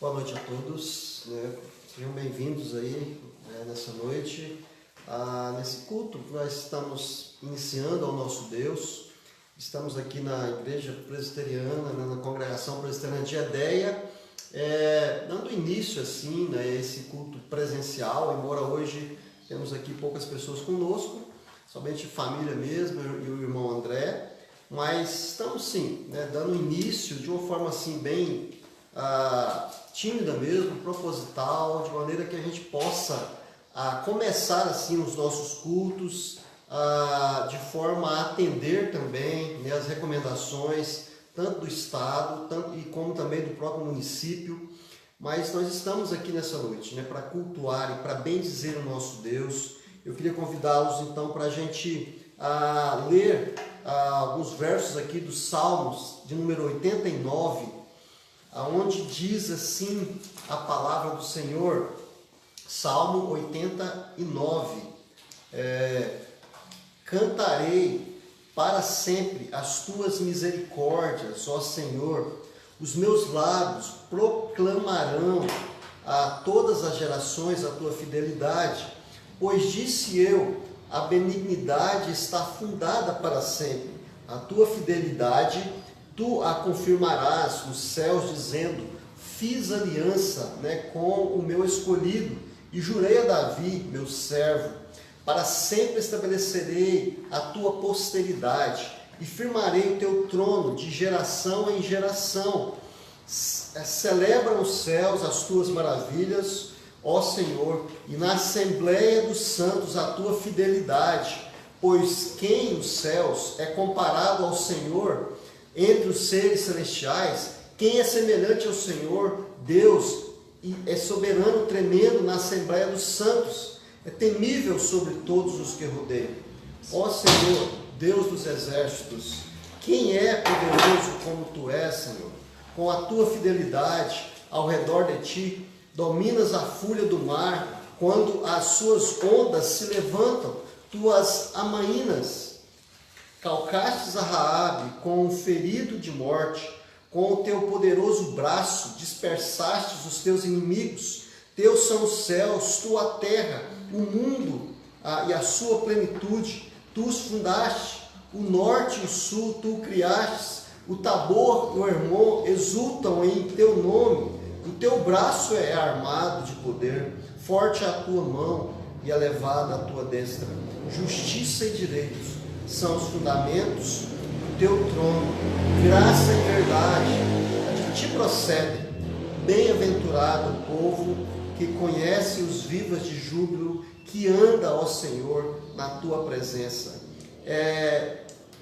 Boa noite a todos, né? Sejam bem-vindos aí nessa noite, nesse culto que nós estamos iniciando ao nosso Deus. Estamos aqui na Igreja Presbiteriana, na Congregação Presbiteriana de Edéia, dando início assim, né, a esse culto presencial, embora hoje temos aqui poucas pessoas conosco, somente família mesmo e o irmão André, mas estamos sim, né, dando início de uma forma assim bem tímida mesmo, proposital, de maneira que a gente possa começar assim os nossos cultos de forma a atender também, né, as recomendações tanto do Estado como também do próprio município. Mas nós estamos aqui nessa noite, né, para cultuar e para bendizer o nosso Deus. Eu queria convidá-los então para a gente ler alguns versos aqui dos Salmos de número 89, aonde diz assim a palavra do Senhor. Salmo 89, cantarei para sempre as tuas misericórdias, ó Senhor, os meus lábios proclamarão a todas as gerações a tua fidelidade, pois disse eu, a benignidade está fundada para sempre, a tua fidelidade tu a confirmarás nos céus, dizendo, fiz aliança, né, com o meu escolhido, e jurei a Davi, meu servo, para sempre estabelecerei a tua posteridade, e firmarei o teu trono de geração em geração. Celebram os céus as tuas maravilhas, ó Senhor, e na assembleia dos santos a tua fidelidade, pois quem os céus é comparado ao Senhor? Entre os seres celestiais, quem é semelhante ao Senhor? Deus é soberano, tremendo na Assembleia dos Santos, é temível sobre todos os que rodeiam. Ó Senhor, Deus dos exércitos, quem é poderoso como Tu és, Senhor? Com a Tua fidelidade ao redor de Ti, dominas a fúria do mar, quando as suas ondas se levantam, Tu as amainas. Calcastes a Raabe com um ferido de morte, com o teu poderoso braço dispersastes os teus inimigos. Teus são os céus, tu a terra, o mundo e a sua plenitude. Tu os fundaste, o norte e o sul tu o criastes. O Tabor e o Hermon exultam em teu nome. O teu braço é armado de poder, forte é a tua mão e elevada a tua destra. Justiça e direito são os fundamentos do teu trono, graça e verdade de ti procedem. Bem-aventurado o povo que conhece os vivas de júbilo, que anda, ó Senhor, na tua presença.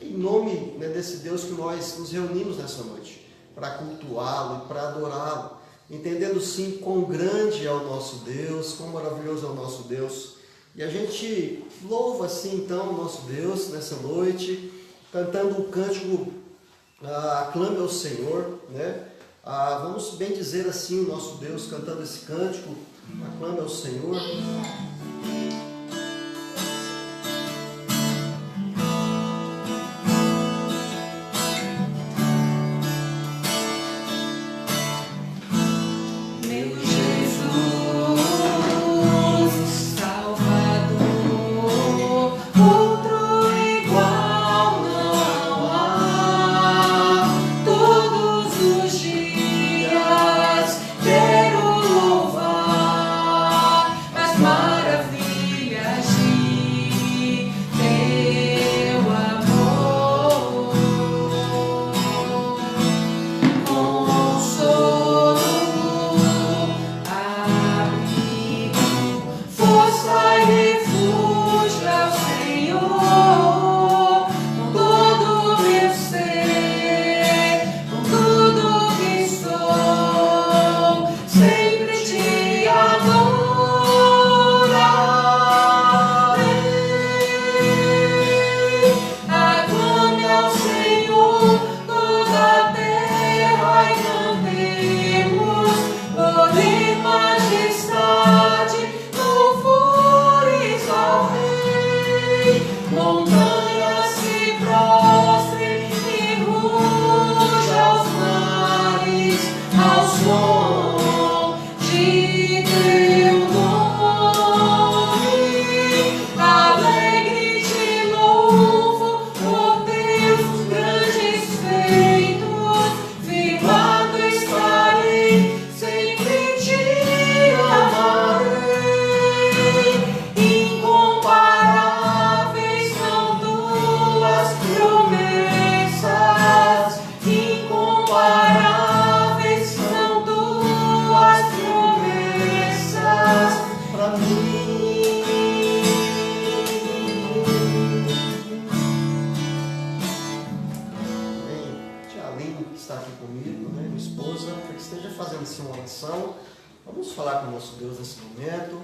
Em nome, né, desse Deus que nós nos reunimos nessa noite, para cultuá-lo e para adorá-lo, entendendo sim quão grande é o nosso Deus, quão maravilhoso é o nosso Deus. E a gente louva assim então o nosso Deus nessa noite, cantando um cântico, aclame ao Senhor, né? Vamos bem dizer assim o nosso Deus, cantando esse cântico, aclame ao Senhor. Maravilhoso está aqui comigo, né, minha esposa, para que esteja fazendo assim uma oração. Vamos falar com o nosso Deus nesse momento.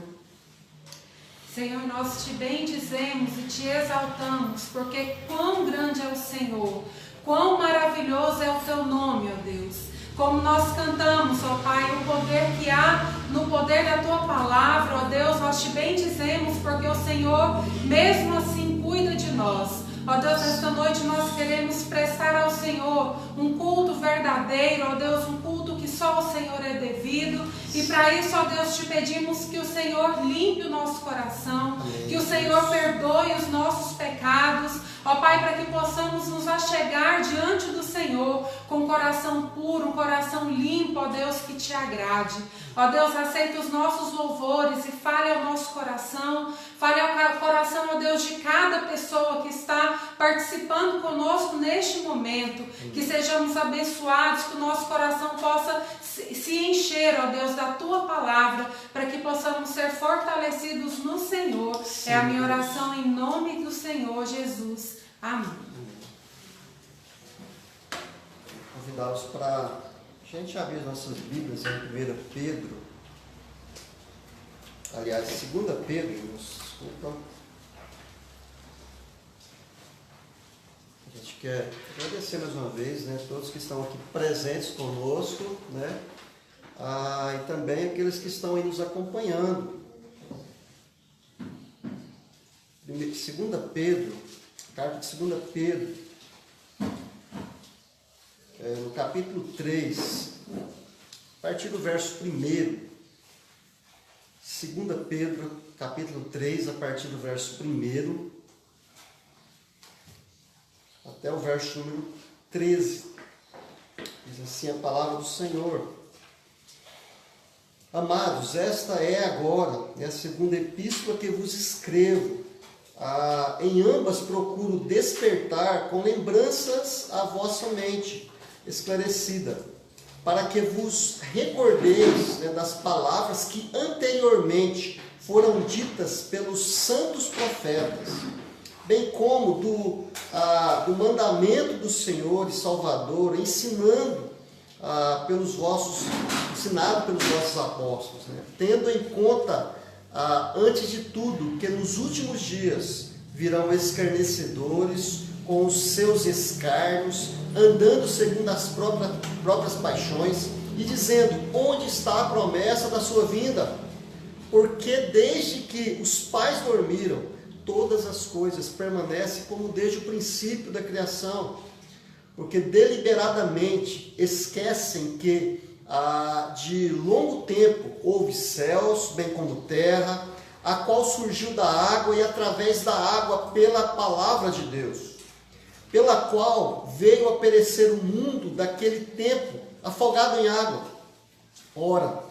Senhor, nós te bendizemos e te exaltamos, porque quão grande é o Senhor, quão maravilhoso é o teu nome, ó Deus. Como nós cantamos, ó Pai, o poder que há no poder da tua palavra, ó Deus, nós te bendizemos, porque o Senhor, mesmo assim, cuida de nós. Ó Deus, esta noite nós queremos prestar ao Senhor um culto verdadeiro, ó Deus, um culto que só ao Senhor é devido. E para isso, ó Deus, te pedimos que o Senhor limpe o nosso coração, que o Senhor perdoe os nossos pecados, ó Pai, para que possamos nos achegar diante do Senhor com um coração puro, um coração limpo, ó Deus, que te agrade. Ó Deus, aceita os nossos louvores e fale ao nosso coração, fale ao coração, ó Deus, de cada pessoa que está participando conosco neste momento, que sejamos abençoados, que o nosso coração possa se encher, ó Deus, da tua palavra, para que possamos ser fortalecidos no Senhor. Sim, é a minha oração em nome do Senhor Jesus. Amém. Convidá-los para a gente abrir as nossas Bíblias em 1 Pedro, aliás, 2 Pedro, desculpa. A gente quer agradecer mais uma vez, né, todos que estão aqui presentes conosco, né, e também aqueles que estão aí nos acompanhando. 2 Pedro, carta de 2 Pedro, no capítulo 3, a partir do verso 1. 2 Pedro, capítulo 3, a partir do verso 1 até o verso número 13. Diz assim a palavra do Senhor. Amados, esta é agora a segunda epístola que vos escrevo. Em ambas procuro despertar com lembranças a vossa mente esclarecida, para que vos recordeis, né, das palavras que anteriormente foram ditas pelos santos profetas, bem como do mandamento do Senhor e Salvador, ensinado pelos vossos apóstolos, né? Tendo em conta, antes de tudo, que nos últimos dias virão escarnecedores com os seus escárnios, andando segundo as próprias paixões e dizendo: onde está a promessa da sua vinda? Porque desde que os pais dormiram, todas as coisas permanecem como desde o princípio da criação. Porque deliberadamente esquecem que de longo tempo houve céus, bem como terra, a qual surgiu da água e através da água pela palavra de Deus, pela qual veio a perecer o mundo daquele tempo, afogado em água. Ora,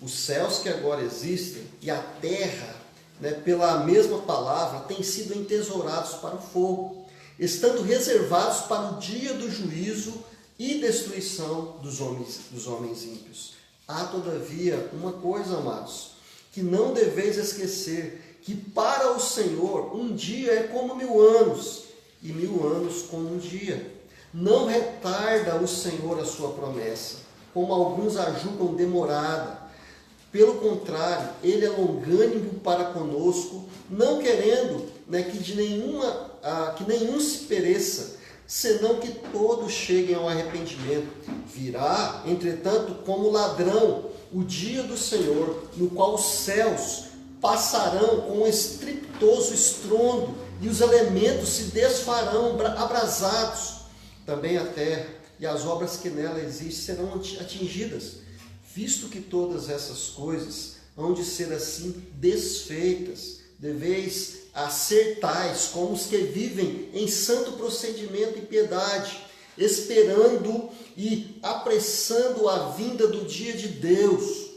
os céus que agora existem e a terra, né, pela mesma palavra, têm sido entesourados para o fogo, estando reservados para o dia do juízo e destruição dos homens ímpios. Há, todavia, uma coisa, amados, que não deveis esquecer, que para o Senhor um dia é como 1000 anos, e 1000 anos como um dia. Não retarda o Senhor a sua promessa, como alguns a julgam demorada. Pelo contrário, Ele é longânimo para conosco, não querendo, né, que nenhum se pereça, senão que todos cheguem ao arrependimento. Virá, entretanto, como ladrão o dia do Senhor, no qual os céus passarão com um estrepitoso estrondo, e os elementos se desfarão abrasados. Também a terra e as obras que nela existem serão atingidas, visto que todas essas coisas hão de ser assim desfeitas. Deveis ser tais como os que vivem em santo procedimento e piedade, esperando e apressando a vinda do dia de Deus,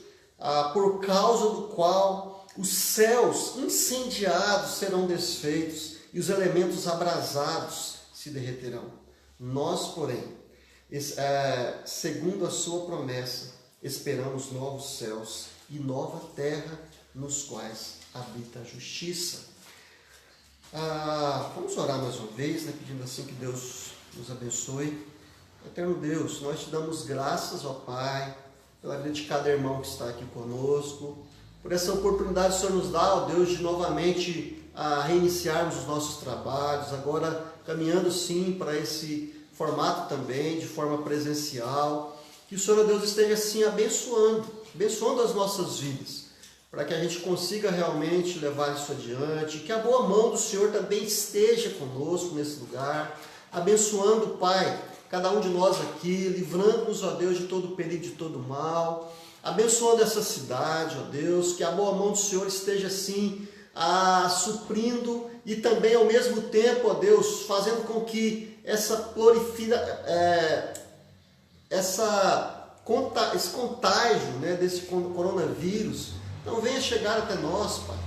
por causa do qual os céus incendiados serão desfeitos e os elementos abrasados se derreterão. Nós, porém, segundo a sua promessa, esperamos novos céus e nova terra, nos quais habita a justiça. Vamos orar mais uma vez, né, pedindo assim que Deus nos abençoe. Eterno Deus, nós te damos graças, ó Pai, pela vida de cada irmão que está aqui conosco, por essa oportunidade que o Senhor nos dá, ó Deus, de novamente reiniciarmos os nossos trabalhos, agora caminhando sim para esse formato também, de forma presencial. Que o Senhor, ó Deus, esteja assim abençoando as nossas vidas, para que a gente consiga realmente levar isso adiante, que a boa mão do Senhor também esteja conosco nesse lugar, abençoando, Pai, cada um de nós aqui, livrando-nos, ó Deus, de todo perigo, de todo mal, abençoando essa cidade, ó Deus, que a boa mão do Senhor esteja assim, suprindo e também ao mesmo tempo, ó Deus, fazendo com que esse contágio, né, desse coronavírus não venha chegar até nós, Pai.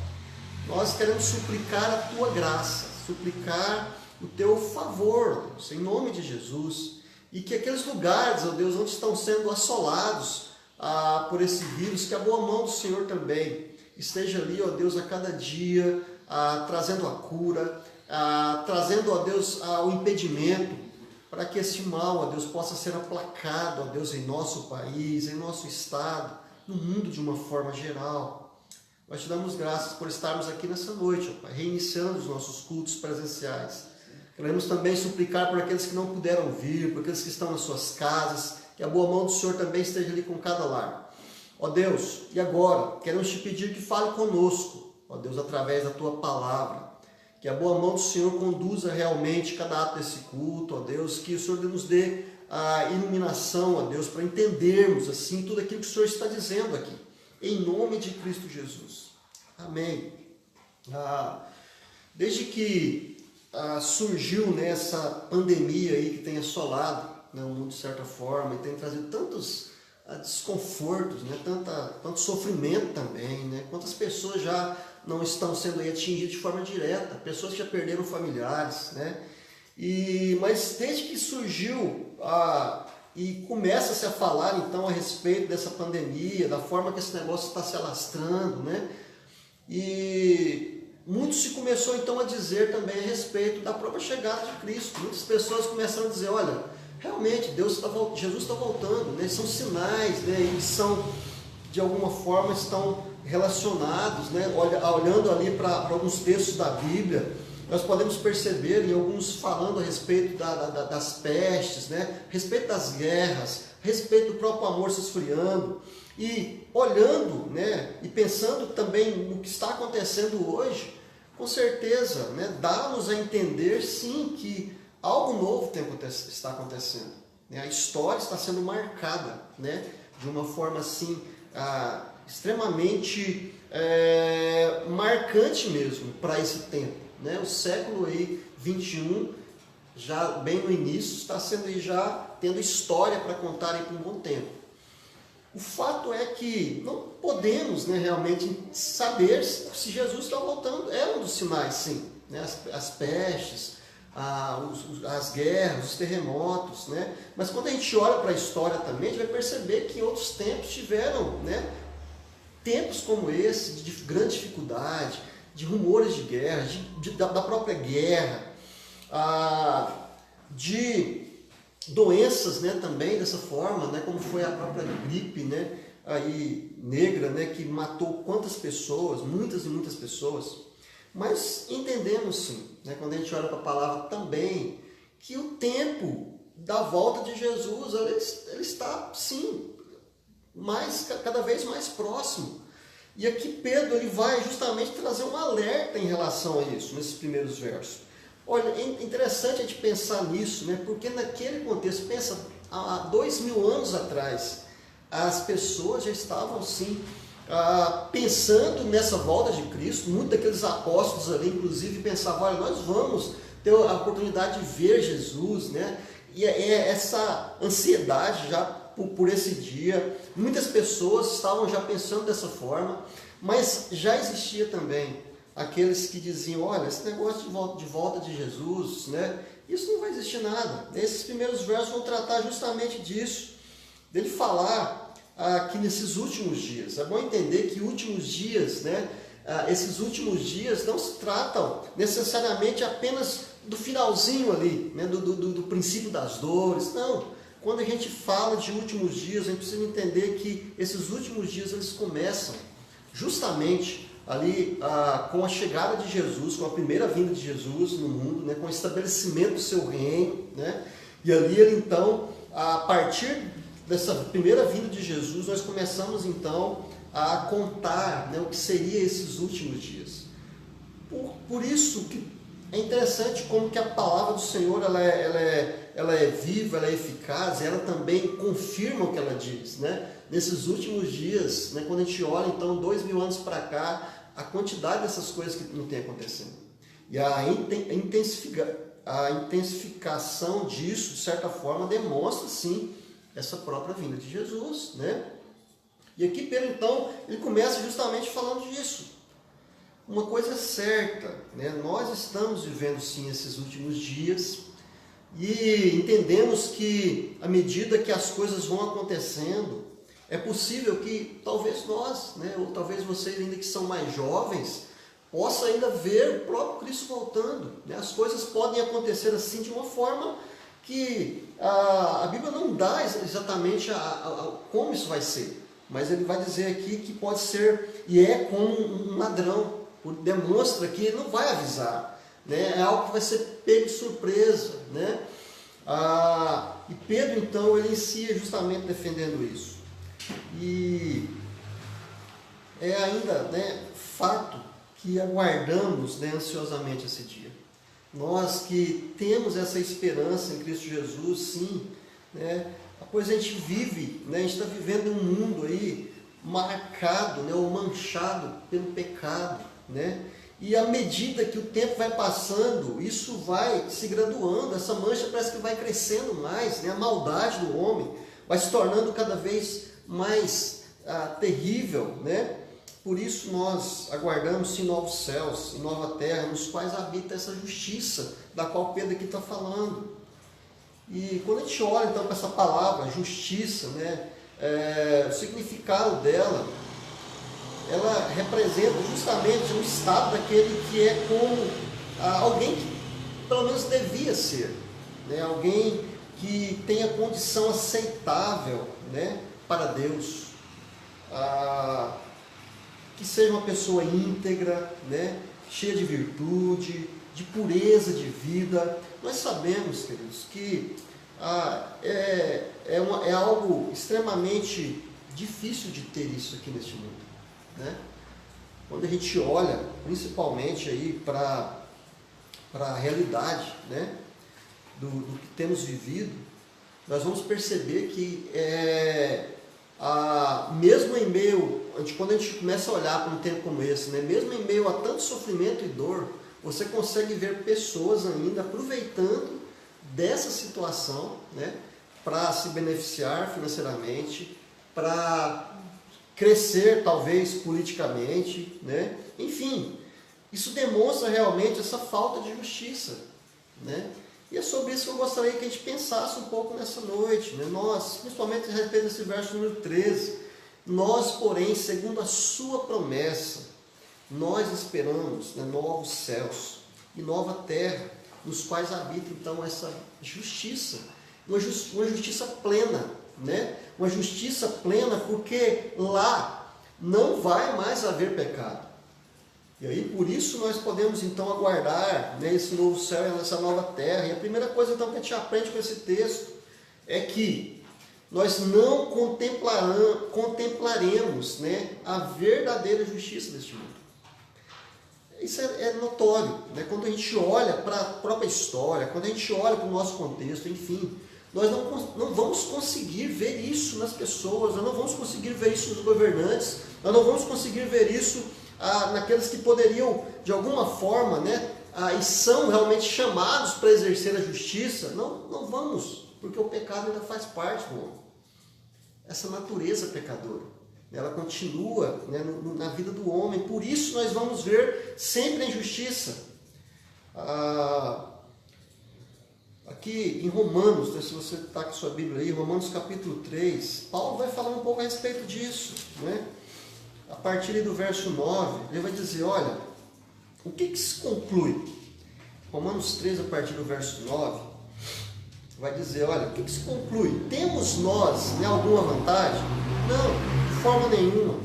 Nós queremos suplicar a Tua graça, suplicar o Teu favor, Deus, em nome de Jesus, e que aqueles lugares, ó Deus, onde estão sendo assolados por esse vírus, que a boa mão do Senhor também esteja ali, ó Deus, a cada dia, trazendo a cura, trazendo, ó Deus, o impedimento, para que esse mal, ó Deus, possa ser aplacado, ó Deus, em nosso país, em nosso estado, no mundo de uma forma geral. Nós te damos graças por estarmos aqui nessa noite, ó Pai, reiniciando os nossos cultos presenciais. Queremos também suplicar por aqueles que não puderam vir, por aqueles que estão nas suas casas, que a boa mão do Senhor também esteja ali com cada lar. Ó Deus, e agora, queremos te pedir que fale conosco, ó Deus, através da Tua palavra, que a boa mão do Senhor conduza realmente cada ato desse culto, ó Deus, que o Senhor nos dê a iluminação, ó Deus, para entendermos assim tudo aquilo que o Senhor está dizendo aqui, em nome de Cristo Jesus. Amém. Desde que surgiu, né, essa pandemia aí que tem assolado, né, o mundo de certa forma, e tem trazido tantos desconfortos, né, tanto sofrimento também, né, quantas pessoas já não estão sendo aí atingidas de forma direta, pessoas que já perderam familiares, né, mas desde que surgiu e começa-se a falar então a respeito dessa pandemia, da forma que esse negócio está se alastrando, né, e muito se começou então a dizer também a respeito da própria chegada de Cristo. Muitas pessoas começaram a dizer, olha, realmente Jesus está voltando, né? São sinais, né? Eles são, de alguma forma, estão relacionados, né? Olhando ali para alguns textos da Bíblia, nós podemos perceber, em alguns falando a respeito das pestes, né? A respeito das guerras, a respeito do próprio amor se esfriando, e olhando, né? E pensando também no que está acontecendo hoje, com certeza, né? Dá-nos a entender, sim, que algo novo está acontecendo, né? A história está sendo marcada, né, de uma forma assim, extremamente marcante mesmo para esse tempo, né? O século aí, 21, já bem no início, está sendo aí já tendo história para contar aí por um bom tempo. O fato é que não podemos, né, realmente saber se Jesus está voltando. É um dos sinais, sim, né? As pestes, as guerras, os terremotos, né? Mas quando a gente olha para a história também, a gente vai perceber que em outros tempos tiveram, né, tempos como esse, de grande dificuldade, de rumores de guerra, da própria guerra, de doenças, né, também dessa forma, né, como foi a própria gripe, né, aí, negra, né, que matou quantas pessoas, muitas e muitas pessoas. Mas entendemos sim, né, quando a gente olha para a palavra também, que o tempo da volta de Jesus, ele está sim, cada vez mais próximo. E aqui Pedro ele vai justamente trazer um alerta em relação a isso, nesses primeiros versos. Olha, é interessante a gente pensar nisso, né, porque naquele contexto, pensa, há 2000 anos atrás, as pessoas já estavam sim, pensando nessa volta de Cristo. Muitos daqueles apóstolos ali, inclusive, pensavam, olha, nós vamos ter a oportunidade de ver Jesus, né? E é essa ansiedade já por esse dia. Muitas pessoas estavam já pensando dessa forma, mas já existia também aqueles que diziam, olha, esse negócio de volta de Jesus, né? Isso não vai existir nada. Esses primeiros versos vão tratar justamente disso, dele falar que nesses últimos dias, é bom entender que últimos dias, né, esses últimos dias não se tratam necessariamente apenas do finalzinho ali, né, do princípio das dores, não. quando a gente fala de últimos dias, a gente precisa entender que esses últimos dias eles começam justamente ali com a chegada de Jesus, com a primeira vinda de Jesus no mundo, né, com o estabelecimento do seu reino, né, e ali ele então, a partir dessa primeira vinda de Jesus, nós começamos então a contar, né, o que seria esses últimos dias. Por isso que é interessante como que a palavra do Senhor ela é viva, ela é eficaz, e ela também confirma o que ela diz, né? Nesses últimos dias, né, quando a gente olha então 2000 anos para cá, a quantidade dessas coisas que não tem acontecendo. E a intensificação disso, de certa forma, demonstra sim essa própria vinda de Jesus, né? E aqui Pedro então, ele começa justamente falando disso. Uma coisa é certa, né? Nós estamos vivendo sim esses últimos dias e entendemos que à medida que as coisas vão acontecendo, é possível que talvez nós, né, ou talvez vocês ainda que são mais jovens, possam ainda ver o próprio Cristo voltando, né? As coisas podem acontecer assim de uma forma que a Bíblia não dá exatamente como isso vai ser, mas ele vai dizer aqui que pode ser, e é como um ladrão, demonstra que ele não vai avisar, né? É algo que vai ser pego de surpresa, né? E Pedro então ele inicia justamente defendendo isso, e é ainda, né, fato que aguardamos, né, ansiosamente esse dia. Nós que temos essa esperança em Cristo Jesus, sim, né? Pois a gente vive, né, a gente está vivendo um mundo aí marcado, né, ou manchado pelo pecado, né? E à medida que o tempo vai passando, isso vai se graduando, essa mancha parece que vai crescendo mais, né? A maldade do homem vai se tornando cada vez mais terrível, né? Por isso nós aguardamos sim novos céus e nova terra, nos quais habita essa justiça da qual Pedro aqui está falando. E quando a gente olha então para essa palavra, justiça, né, o significado dela, ela representa justamente o estado daquele que é como alguém que pelo menos devia ser, né, alguém que tem a condição aceitável, né, para Deus, que seja uma pessoa íntegra, né, cheia de virtude, de pureza de vida. Nós sabemos, queridos, que é algo extremamente difícil de ter isso aqui neste mundo, né? Quando a gente olha principalmente aí para a realidade, né, do que temos vivido, nós vamos perceber que mesmo em meio, quando a gente começa a olhar para um tempo como esse, né, mesmo em meio a tanto sofrimento e dor, você consegue ver pessoas ainda aproveitando dessa situação, né, para se beneficiar financeiramente, para crescer talvez politicamente, né? Enfim, isso demonstra realmente essa falta de justiça, né? E é sobre isso que eu gostaria que a gente pensasse um pouco nessa noite, né? Nós, principalmente a respeito desse verso número 13, nós, porém, segundo a sua promessa, nós esperamos, né, novos céus e nova terra, nos quais habita então essa justiça, uma justiça plena, né? Uma justiça plena porque lá não vai mais haver pecado. E aí por isso nós podemos então aguardar, né, esse novo céu e essa nova terra. E a primeira coisa então que a gente aprende com esse texto é que nós não contemplaremos, né, a verdadeira justiça deste mundo. Isso é notório, né? Quando a gente olha para a própria história, quando a gente olha para o nosso contexto, enfim, nós não vamos conseguir ver isso nas pessoas, nós não vamos conseguir ver isso nos governantes, nós não vamos conseguir ver isso naqueles que poderiam, de alguma forma, né, e são realmente chamados para exercer a justiça. Não vamos, porque o pecado ainda faz parte do homem. Essa natureza pecadora, ela continua, né, na vida do homem. Por isso nós vamos ver sempre a injustiça. Aqui em Romanos, né, se você está com sua Bíblia aí, Romanos capítulo 3, Paulo vai falar um pouco a respeito disso, né? A partir do verso 9, ele vai dizer, olha, o que se conclui? Romanos 3, a partir do verso 9, vai dizer, olha, o que se conclui? Temos nós, né, alguma vantagem? Não, de forma nenhuma,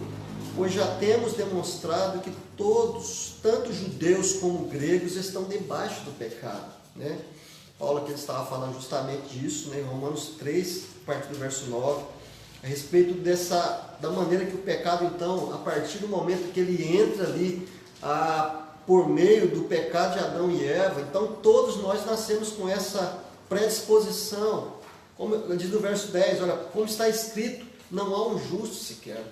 pois já temos demonstrado que todos, tanto judeus como gregos, estão debaixo do pecado, né? Paulo aqui estava falando justamente disso, né, em Romanos 3, a partir do verso 9, a respeito da maneira que o pecado, então, a partir do momento que ele entra ali, por meio do pecado de Adão e Eva, então todos nós nascemos com essa predisposição. Como diz no verso 10, olha, como está escrito, não há um justo sequer,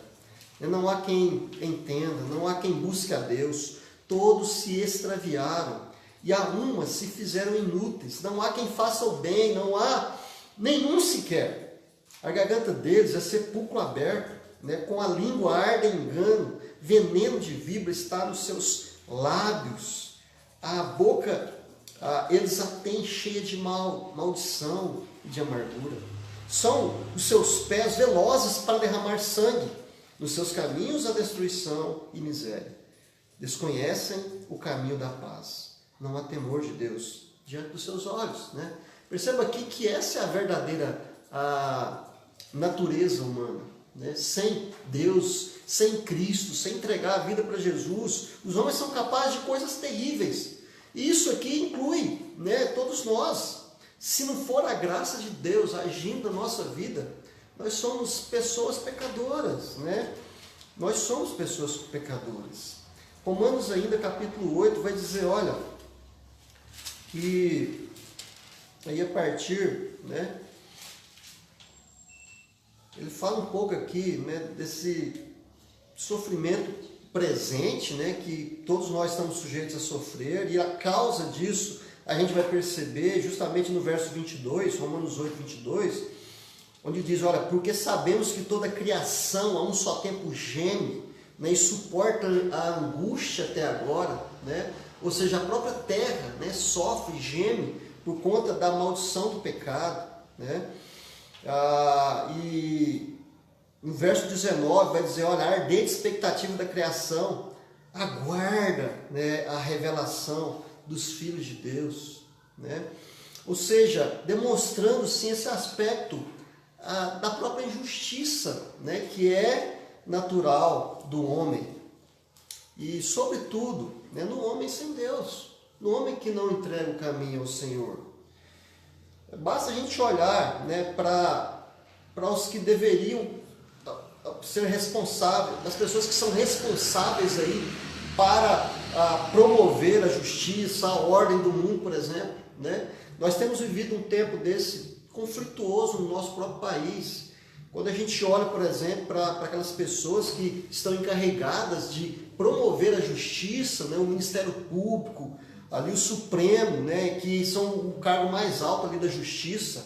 não há quem entenda, não há quem busque a Deus, todos se extraviaram, e a uma se fizeram inúteis, não há quem faça o bem, não há nenhum sequer. A garganta deles é sepulcro aberto, né? Com a língua arde engano, veneno de víbora está nos seus lábios, a boca eles a têm cheia de maldição e de amargura. São os seus pés velozes para derramar sangue, nos seus caminhos a destruição e miséria. Desconhecem o caminho da paz, não há temor de Deus diante dos seus olhos, né? Perceba aqui que essa é a verdadeira natureza humana, né? Sem Deus, sem Cristo, sem entregar a vida para Jesus, os homens são capazes de coisas terríveis. E isso aqui inclui, né, todos nós. Se não for a graça de Deus agindo na nossa vida, nós somos pessoas pecadoras, né? Nós somos pessoas pecadoras. Romanos ainda, capítulo 8, vai dizer, olha, que aí a partir, né, ele fala um pouco aqui, né, desse sofrimento presente, né, que todos nós estamos sujeitos a sofrer, e a causa disso a gente vai perceber justamente no verso 22, Romanos 8, 22, onde diz, olha, porque sabemos que toda a criação a um só tempo geme, né, e suporta a angústia até agora, né, ou seja, a própria terra, né, sofre, geme por conta da maldição do pecado, né, e no verso 19 vai dizer, olha, a ardente expectativa da criação aguarda, né, a revelação dos filhos de Deus, né? Ou seja, demonstrando sim esse aspecto da própria injustiça, né, que é natural do homem, e sobretudo, né, no homem sem Deus, no homem que não entrega o caminho ao Senhor. Basta a gente olhar, né, para os que deveriam ser responsáveis, das pessoas que são responsáveis aí para promover a justiça, a ordem do mundo, por exemplo, né? Nós temos vivido um tempo desse conflituoso no nosso próprio país. Quando a gente olha, por exemplo, para aquelas pessoas que estão encarregadas de promover a justiça, né, o Ministério Público, ali o Supremo, né, que são o cargo mais alto ali da justiça,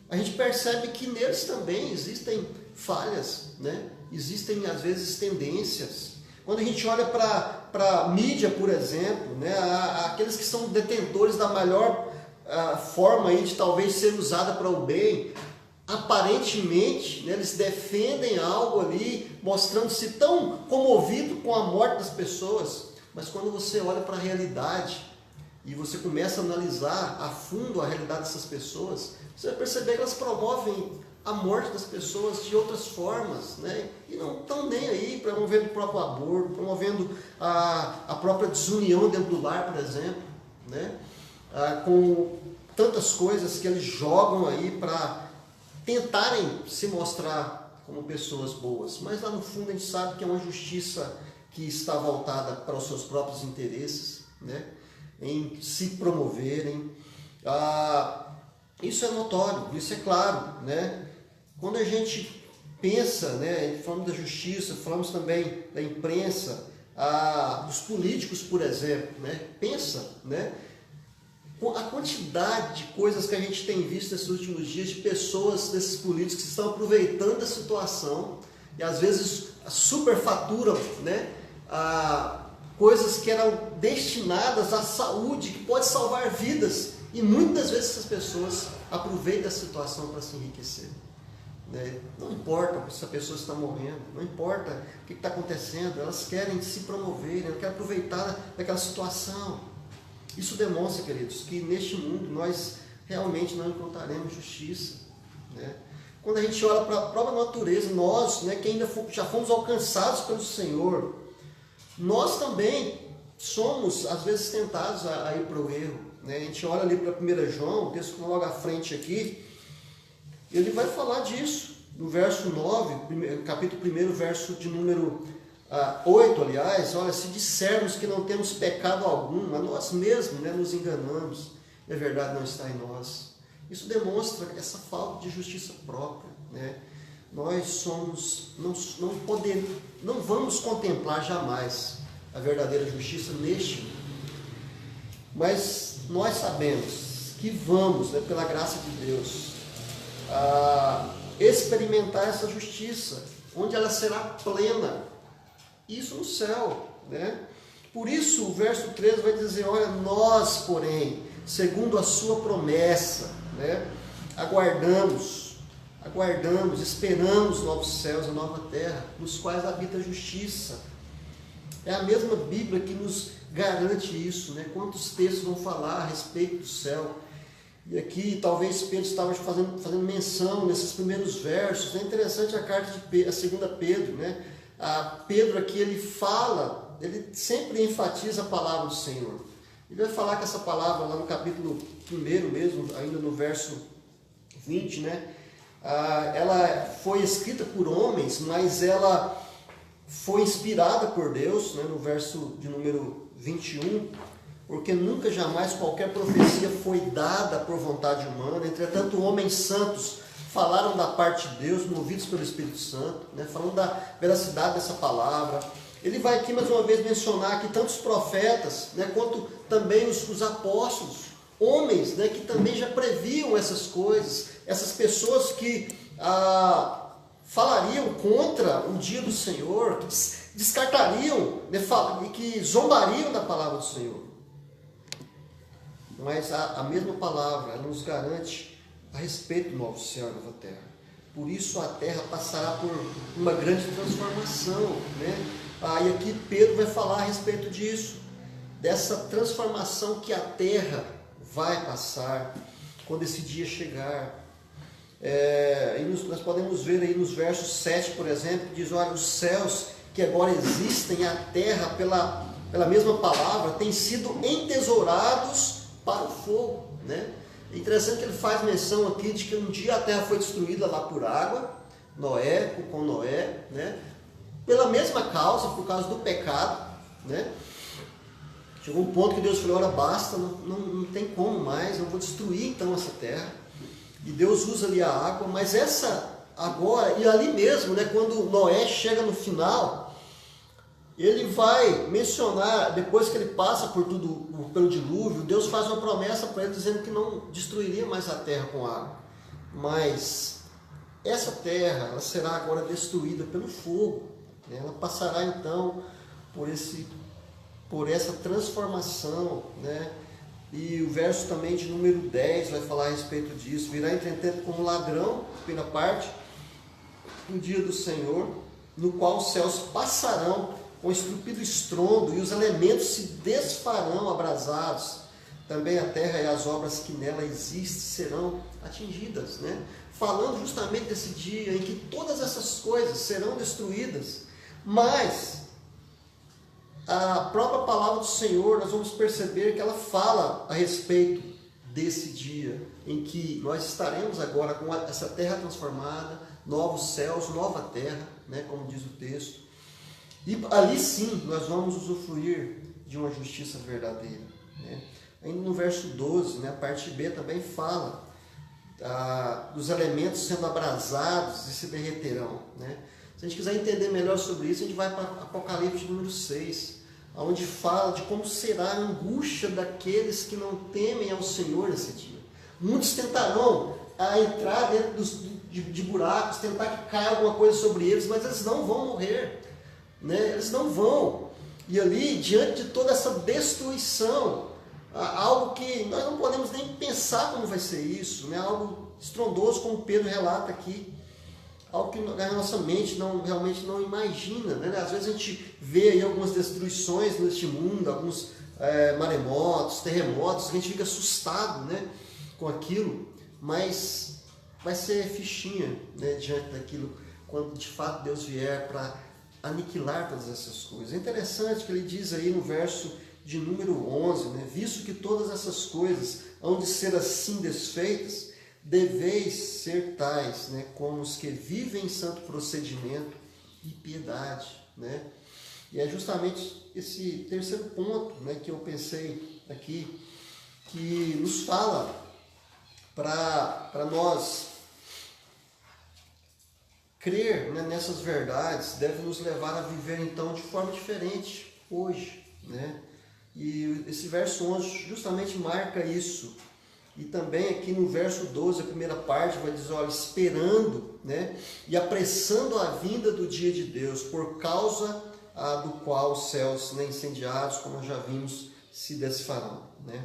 a gente percebe que neles também existem falhas, né? Existem às vezes tendências. Quando a gente olha para a mídia, por exemplo, né, aqueles que são detentores da melhor forma aí de talvez ser usada para o bem, aparentemente, né, eles defendem algo ali, mostrando-se tão comovido com a morte das pessoas, mas quando você olha para a realidade e você começa a analisar a fundo a realidade dessas pessoas, você vai perceber que elas promovem a morte das pessoas de outras formas, né? E não estão nem aí promovendo o próprio aborto, promovendo a própria desunião dentro do lar, por exemplo, né? Com tantas coisas que eles jogam aí para tentarem se mostrar como pessoas boas, mas lá no fundo a gente sabe que é uma justiça que está voltada para os seus próprios interesses, né? Em se promoverem. Isso é notório, isso é claro, né? Quando a gente pensa, né, falamos da justiça, falamos também da imprensa, dos políticos, por exemplo, né? Pensa, né? A quantidade de coisas que a gente tem visto nesses últimos dias, de pessoas, desses políticos que estão aproveitando a situação e às vezes superfaturam, né, coisas que eram destinadas à saúde, que pode salvar vidas, e muitas vezes essas pessoas aproveitam a situação para se enriquecer, né? Não importa se a pessoa está morrendo, não importa o que está acontecendo, elas querem se promover, elas querem aproveitar daquela situação. Isso demonstra, queridos, que neste mundo nós realmente não encontraremos justiça, né? Quando a gente olha para a própria natureza, nós, né, que ainda já fomos alcançados pelo Senhor, nós também somos, às vezes, tentados a ir para o erro, né? A gente olha ali para 1 João, o texto logo à frente aqui, ele vai falar disso, no verso 9, capítulo 1, verso de número 8, aliás, olha, se dissermos que não temos pecado algum, a nós mesmos, né, nos enganamos, e a verdade não está em nós. Isso demonstra essa falta de justiça própria, né? Nós somos, não vamos contemplar jamais a verdadeira justiça neste mundo, mas nós sabemos que vamos, né, pela graça de Deus, experimentar essa justiça, onde ela será plena, isso no céu, né? Por isso o verso 13 vai dizer, olha, nós, porém, segundo a sua promessa, né, aguardamos, esperamos novos céus e nova terra, nos quais habita a justiça. É a mesma Bíblia que nos garante isso, né? Quantos textos vão falar a respeito do céu? E aqui talvez Pedro estava fazendo menção nesses primeiros versos. É interessante a carta a segunda Pedro, né? Pedro aqui ele sempre enfatiza a palavra do Senhor. Ele vai falar que essa palavra lá no capítulo 1 mesmo, ainda no verso 20, né? Ela foi escrita por homens, mas ela foi inspirada por Deus, né? No verso de número 21, porque nunca jamais qualquer profecia foi dada por vontade humana, entretanto homens santos falaram da parte de Deus, movidos pelo Espírito Santo, né? Falando da veracidade dessa palavra. Ele vai aqui mais uma vez mencionar que tanto os profetas, né, quanto também os apóstolos, homens, né, que também já previam essas coisas, essas pessoas que falariam contra o dia do Senhor, que descartariam, né, e que zombariam da palavra do Senhor. Mas a mesma palavra ela nos garante a respeito do novo céu e nova terra. Por isso a terra passará por uma grande transformação, né? E aqui Pedro vai falar a respeito disso, dessa transformação que a terra vai passar quando esse dia chegar. Nós podemos ver aí nos versos 7, por exemplo, que diz, olha, os céus que agora existem, a terra, pela mesma palavra, têm sido entesourados para o fogo, né? É interessante que ele faz menção aqui de que um dia a terra foi destruída lá por água, com Noé, né? Pela mesma causa, por causa do pecado, né? Chegou um ponto que Deus falou, olha, basta, não tem como mais, eu vou destruir então essa terra. E Deus usa ali a água, mas essa agora, e ali mesmo, né, quando Noé chega no final, ele vai mencionar, depois que ele passa pelo dilúvio, Deus faz uma promessa para ele dizendo que não destruiria mais a terra com água. Mas essa terra, ela será agora destruída pelo fogo. Ela passará então por essa transformação, né? E o verso também de número 10 vai falar a respeito disso. Virá entretanto como ladrão, primeira parte, no dia do Senhor, no qual os céus passarão com estrupido estrondo e os elementos se desfarão abrasados. Também a terra e as obras que nela existem serão atingidas, né? Falando justamente desse dia em que todas essas coisas serão destruídas. Mas a própria palavra do Senhor, nós vamos perceber que ela fala a respeito desse dia em que nós estaremos agora com essa terra transformada, novos céus, nova terra, né, como diz o texto. E ali sim nós vamos usufruir de uma justiça verdadeira, né? Ainda no verso 12, né, a parte B também fala dos elementos sendo abrasados e se derreterão, né? Se a gente quiser entender melhor sobre isso, a gente vai para Apocalipse número 6, onde fala de como será a angústia daqueles que não temem ao Senhor nesse dia. Muitos tentarão entrar dentro de buracos, tentar que caia alguma coisa sobre eles, mas eles não vão morrer, né? Eles não vão. E ali, diante de toda essa destruição, algo que nós não podemos nem pensar como vai ser isso, né? Algo estrondoso, como Pedro relata aqui. Algo que a nossa mente realmente não imagina, né? Às vezes a gente vê aí algumas destruições neste mundo, alguns maremotos, terremotos, a gente fica assustado, né? com aquilo, mas vai ser fichinha, né, diante daquilo, quando de fato Deus vier para aniquilar todas essas coisas. É interessante que ele diz aí no verso de número 11, né, visto que todas essas coisas hão de ser assim desfeitas, deveis ser tais, né, como os que vivem em santo procedimento e piedade, né? E é justamente esse terceiro ponto, né, que eu pensei aqui, que nos fala para nós crer, né, nessas verdades, deve nos levar a viver então de forma diferente hoje, né? E esse verso 11 justamente marca isso. E também aqui no verso 12, a primeira parte, vai dizer, olha, esperando, né, e apressando a vinda do dia de Deus, por causa do qual os céus, né, incendiados, como já vimos, se desfarão, né?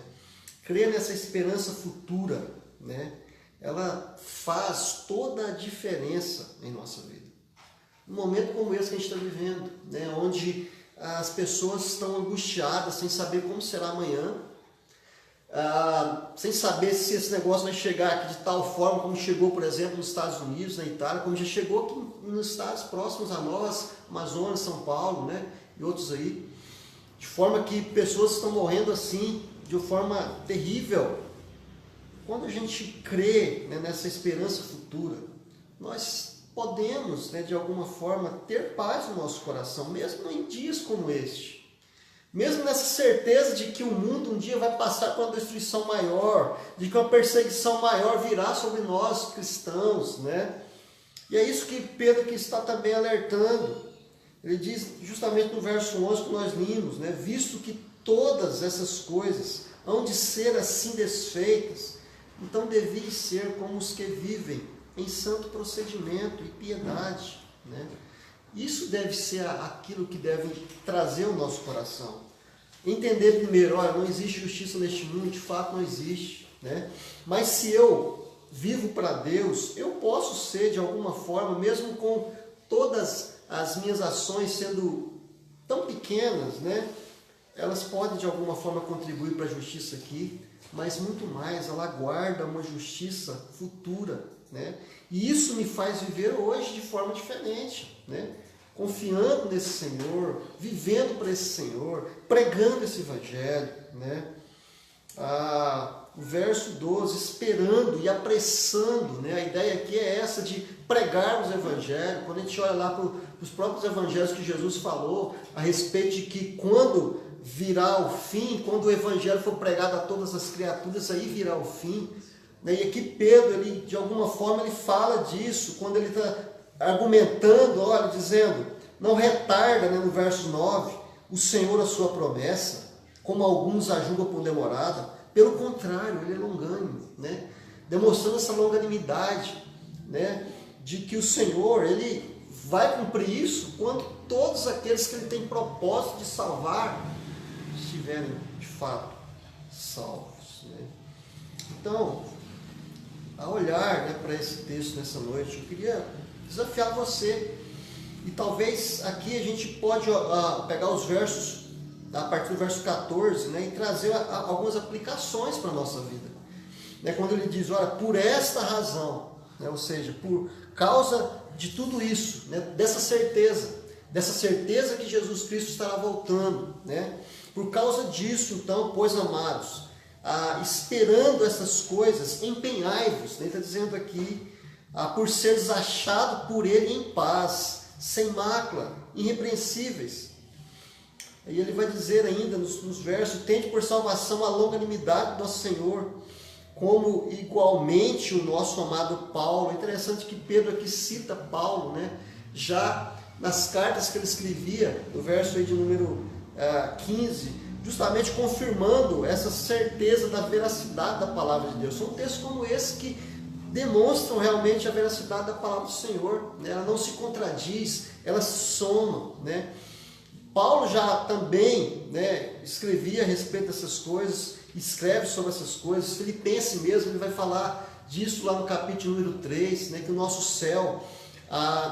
Crer nessa esperança futura, né, ela faz toda a diferença em nossa vida. Um momento como esse que a gente está vivendo, né, onde as pessoas estão angustiadas, sem saber como será amanhã, sem saber se esse negócio vai chegar aqui de tal forma como chegou, por exemplo, nos Estados Unidos, na Itália, como já chegou aqui nos estados próximos a nós, Amazonas, São Paulo, né, e outros aí, de forma que pessoas estão morrendo assim, de uma forma terrível. Quando a gente crê, né, nessa esperança futura, nós podemos, né, de alguma forma, ter paz no nosso coração, mesmo em dias como este. Mesmo nessa certeza de que o mundo um dia vai passar por uma destruição maior, de que uma perseguição maior virá sobre nós cristãos, né? E é isso que Pedro aqui está também alertando. Ele diz justamente no verso 11 que nós limos, né? Visto que todas essas coisas hão de ser assim desfeitas, então deveis ser como os que vivem em santo procedimento e piedade, né? Isso deve ser aquilo que deve trazer o nosso coração. Entender primeiro, olha, não existe justiça neste mundo, de fato não existe, né? Mas se eu vivo para Deus, eu posso ser de alguma forma, mesmo com todas as minhas ações sendo tão pequenas, né? Elas podem de alguma forma contribuir para a justiça aqui, mas muito mais, ela guarda uma justiça futura, né? E isso me faz viver hoje de forma diferente, né? Confiando nesse Senhor, vivendo para esse Senhor, pregando esse Evangelho, né? O verso 12, esperando e apressando, né? A ideia aqui é essa de pregarmos o Evangelho. Quando a gente olha lá para os próprios Evangelhos que Jesus falou a respeito de que quando virá o fim, quando o Evangelho for pregado a todas as criaturas, aí virá o fim. E aqui Pedro, ele, de alguma forma, ele fala disso, quando ele está argumentando, olha, dizendo, não retarda, né, no verso 9, o Senhor a sua promessa, como alguns a julgam por demorada, pelo contrário, ele é longânimo, né, demonstrando essa longanimidade, né, de que o Senhor, ele vai cumprir isso quando todos aqueles que ele tem propósito de salvar estiverem de fato salvos, né? Então, a olhar, né, para esse texto nessa noite, eu queria desafiar você, e talvez aqui a gente pode pegar os versos, a partir do verso 14, né, e trazer algumas aplicações para a nossa vida, né, quando ele diz, olha, por esta razão, né, ou seja, por causa de tudo isso, né, dessa certeza que Jesus Cristo estará voltando, né, por causa disso, então, pois amados, esperando essas coisas, empenhai-vos, né, ele está dizendo aqui, por seres achado por ele em paz, sem mácula, irrepreensíveis. E ele vai dizer ainda nos versos, tende por salvação a longanimidade do nosso Senhor, como igualmente o nosso amado Paulo. É interessante que Pedro aqui cita Paulo, né? Já nas cartas que ele escrevia, no verso aí de número 15, justamente confirmando essa certeza da veracidade da palavra de Deus. São textos como esse que demonstram realmente a veracidade da palavra do Senhor, né? Ela não se contradiz, ela se soma, né? Paulo já também, né, escrevia a respeito dessas coisas, escreve sobre essas coisas. Filipenses mesmo, ele vai falar disso lá no capítulo número 3, né, que o nosso céu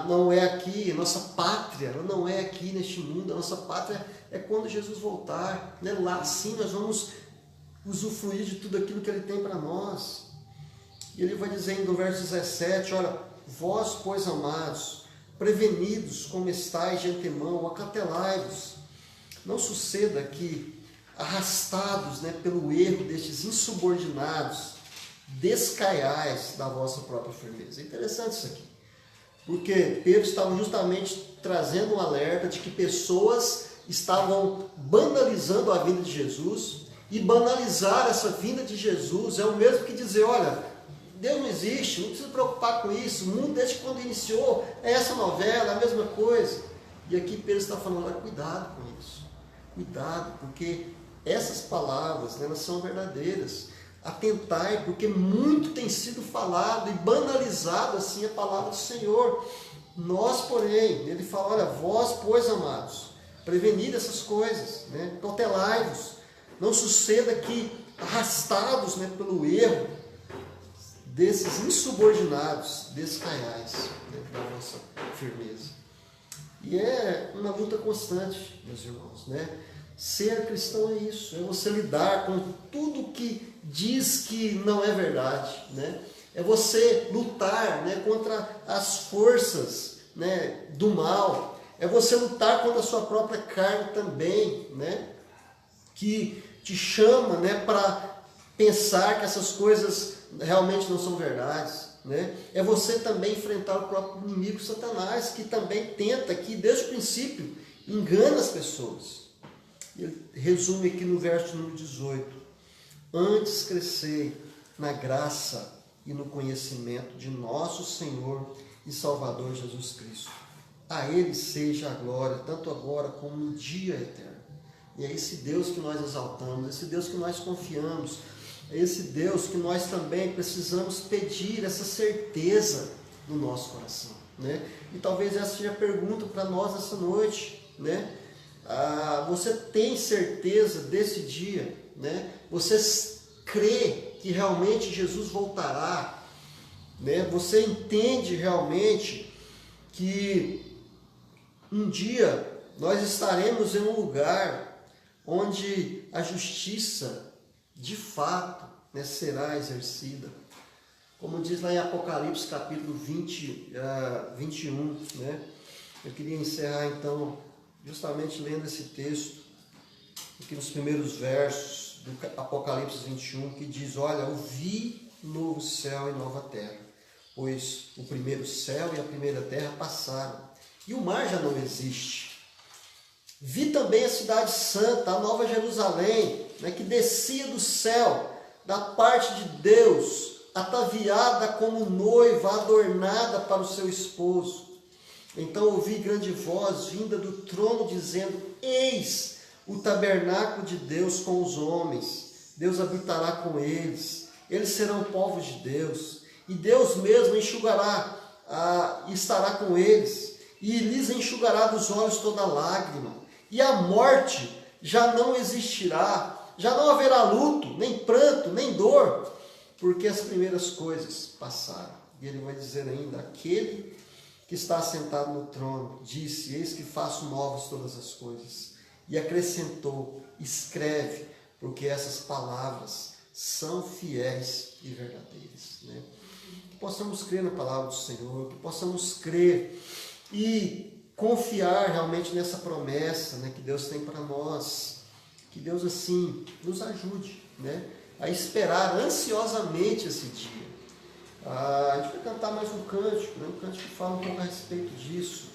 não é aqui, a nossa pátria, ela não é aqui neste mundo, a nossa pátria é quando Jesus voltar, né? Lá sim nós vamos usufruir de tudo aquilo que ele tem para nós, E ele vai dizer no verso 17, olha, vós, pois, amados, prevenidos como estáis de antemão, acautelai-vos. Não suceda que, arrastados, né, pelo erro destes insubordinados, descaiais da vossa própria firmeza. É interessante isso aqui, porque Pedro estava justamente trazendo um alerta de que pessoas estavam banalizando a vinda de Jesus, e banalizar essa vinda de Jesus é o mesmo que dizer, olha, Deus não existe, não precisa se preocupar com isso, o mundo desde quando iniciou é essa novela, a mesma coisa. E aqui Pedro está falando, olha, cuidado com isso, cuidado, porque essas palavras, né, elas são verdadeiras. Atentai, porque muito tem sido falado e banalizado assim a palavra do Senhor. Nós, porém, ele fala, olha, vós, pois, amados, prevenid essas coisas, né? Cautelai-vos, não suceda que, arrastados, né, pelo erro desses insubordinados, descaiais, né, da vossa firmeza. E é uma luta constante, meus irmãos, né? Ser cristão é isso, é você lidar com tudo que diz que não é verdade, né? É você lutar, né, contra as forças, né, do mal, é você lutar contra a sua própria carne também, né, que te chama, né, para pensar que essas coisas realmente não são verdades, né? É você também enfrentar o próprio inimigo Satanás, que também tenta, que desde o princípio engana as pessoas. Ele resume aqui no verso número 18: antes crescei na graça e no conhecimento de nosso Senhor e Salvador Jesus Cristo. A Ele seja a glória, tanto agora como no dia eterno. E é esse Deus que nós exaltamos, esse Deus que nós confiamos, é esse Deus que nós também precisamos pedir essa certeza no nosso coração, né? E talvez essa seja a pergunta para nós essa noite, né? Você tem certeza desse dia, né? Você crê que realmente Jesus voltará, né? Você entende realmente que um dia nós estaremos em um lugar onde a justiça de fato, né, será exercida, como diz lá em Apocalipse capítulo 21, né? Eu queria encerrar então justamente lendo esse texto aqui nos primeiros versos do Apocalipse 21, que diz, olha, eu vi novo céu e nova terra, pois o primeiro céu e a primeira terra passaram, e o mar já não existe. Vi também a cidade santa, a nova Jerusalém, né, que descia do céu, da parte de Deus, ataviada como noiva, adornada para o seu esposo. Então ouvi grande voz vinda do trono dizendo, eis o tabernáculo de Deus com os homens, Deus habitará com eles, eles serão povos de Deus, e Deus mesmo enxugará, estará com eles, e lhes enxugará dos olhos toda lágrima, e a morte já não existirá, já não haverá luto, nem pranto, nem dor, porque as primeiras coisas passaram. E ele vai dizer ainda, aquele que está assentado no trono disse, eis que faço novas todas as coisas. E acrescentou, escreve, porque essas palavras são fiéis e verdadeiras, né? Que possamos crer na palavra do Senhor, que possamos crer e confiar realmente nessa promessa, né, que Deus tem para nós. Que Deus assim nos ajude, né, a esperar ansiosamente esse dia. A gente vai cantar mais um cântico, né, um cântico que fala um pouco a respeito disso.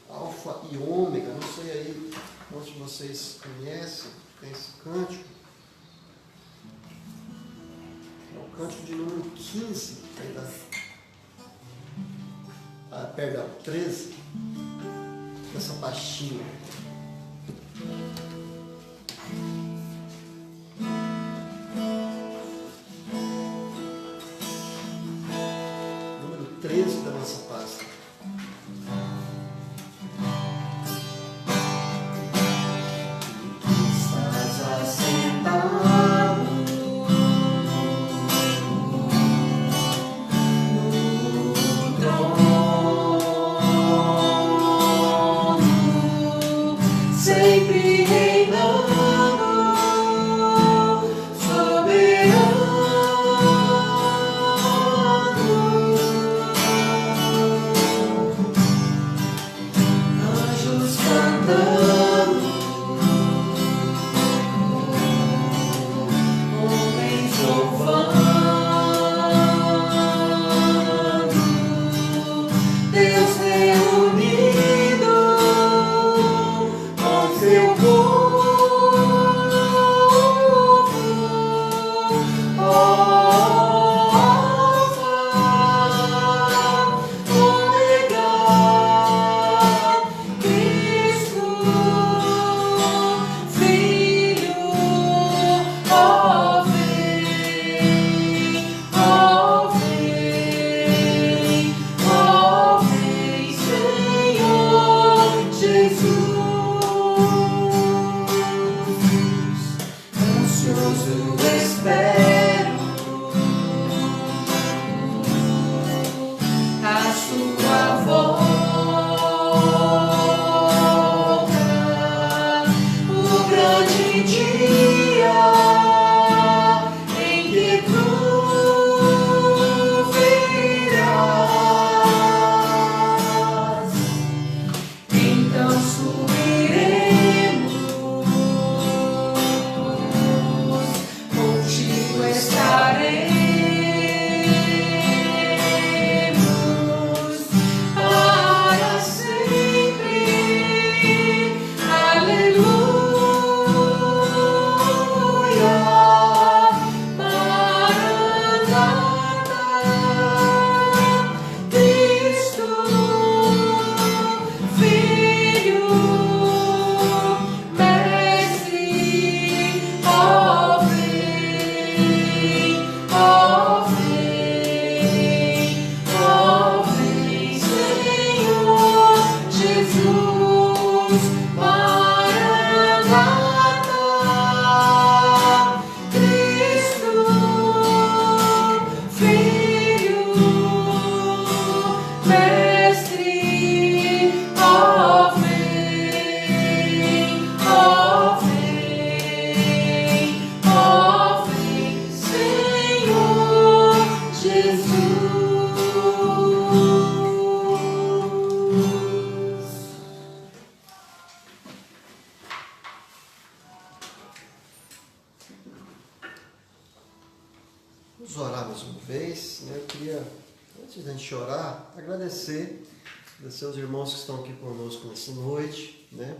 Alfa e Ômega, não sei aí quantos de vocês conhecem, tem esse cântico. É o cântico de número 15, perdão, 13, dessa pastinha. Número 13 da nossa pasta. Soberano da gente orar, agradecer aos irmãos que estão aqui conosco nessa noite, né?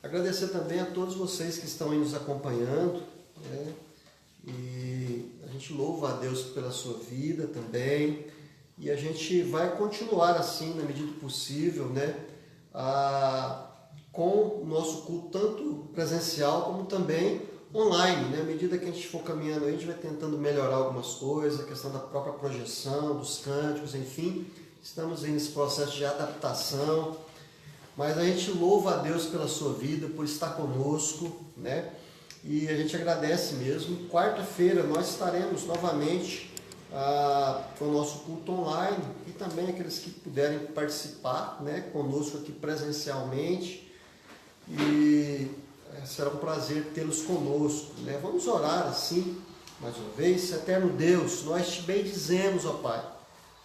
Agradecer também a todos vocês que estão aí nos acompanhando, né? E a gente louva a Deus pela sua vida também, e a gente vai continuar assim, na medida do possível, né? Com o nosso culto, tanto presencial como também online, né? À medida que a gente for caminhando, a gente vai tentando melhorar algumas coisas, a questão da própria projeção, dos cânticos, enfim, estamos nesse processo de adaptação, mas a gente louva a Deus pela sua vida, por estar conosco, né? E a gente agradece mesmo. Quarta-feira nós estaremos novamente com o nosso culto online, e também aqueles que puderem participar, né, conosco aqui presencialmente, e será um prazer tê-los conosco, né? Vamos orar assim, mais uma vez. Eterno Deus, nós te bendizemos, ó Pai,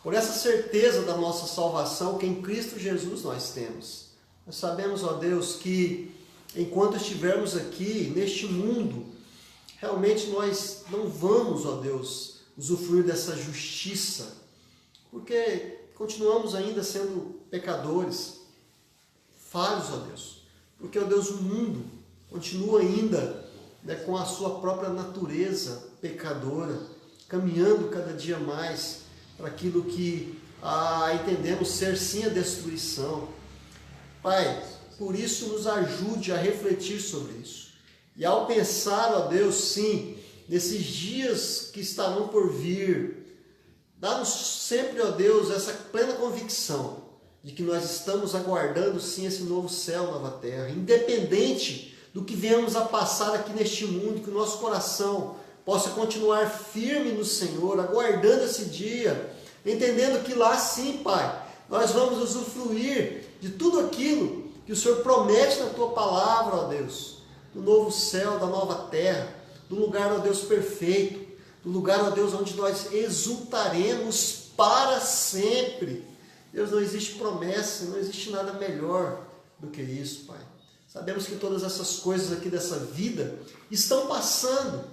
por essa certeza da nossa salvação que em Cristo Jesus nós temos. Nós sabemos, ó Deus, que enquanto estivermos aqui neste mundo, realmente nós não vamos, ó Deus, usufruir dessa justiça, porque continuamos ainda sendo pecadores, falhos, ó Deus, porque, ó Deus, o mundo continua ainda, né, com a sua própria natureza pecadora, caminhando cada dia mais para aquilo que entendemos ser sim a destruição. Pai, por isso nos ajude a refletir sobre isso. E ao pensar, ó Deus, sim, nesses dias que estarão por vir, dá-nos sempre, ó Deus, essa plena convicção de que nós estamos aguardando sim esse novo céu, nova terra, independente do que venhamos a passar aqui neste mundo, que o nosso coração possa continuar firme no Senhor, aguardando esse dia, entendendo que lá sim, Pai, nós vamos usufruir de tudo aquilo que o Senhor promete na Tua palavra, ó Deus, do novo céu, da nova terra, do lugar, ó Deus, perfeito, do lugar, ó Deus, onde nós exultaremos para sempre. Deus, não existe promessa, não existe nada melhor do que isso, Pai. Sabemos que todas essas coisas aqui dessa vida estão passando.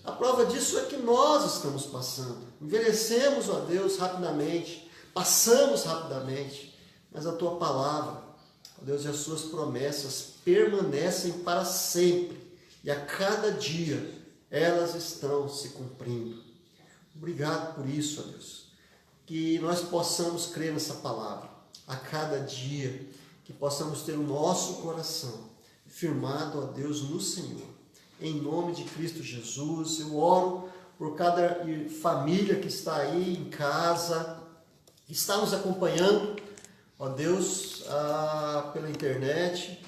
A prova disso é que nós estamos passando. Envelhecemos, ó Deus, rapidamente, passamos rapidamente, mas a Tua palavra, ó Deus, e as Suas promessas permanecem para sempre, e a cada dia elas estão se cumprindo. Obrigado por isso, ó Deus, que nós possamos crer nessa palavra a cada dia, que possamos ter o nosso coração firmado, ó Deus, no Senhor. Em nome de Cristo Jesus, eu oro por cada família que está aí em casa, que está nos acompanhando, ó Deus, pela internet,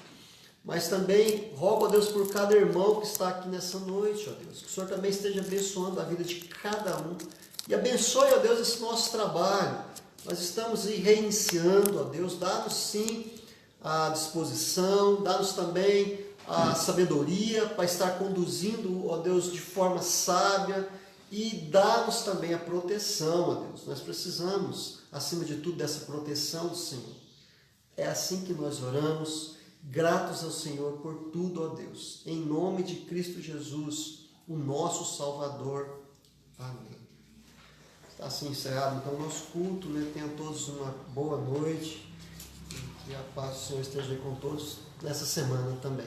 mas também rogo, ó Deus, por cada irmão que está aqui nessa noite, ó Deus, que o Senhor também esteja abençoando a vida de cada um, e abençoe, ó Deus, esse nosso trabalho. Nós estamos reiniciando, ó Deus, dá-nos sim a disposição, dá-nos também a sabedoria para estar conduzindo, ó Deus, de forma sábia, e dá-nos também a proteção, ó Deus. Nós precisamos, acima de tudo, dessa proteção do Senhor. É assim que nós oramos, gratos ao Senhor por tudo, ó Deus. Em nome de Cristo Jesus, o nosso Salvador. Amém. Está assim encerrado então o nosso culto, né? Tenham todos uma boa noite, e que a paz do Senhor esteja com todos nessa semana também.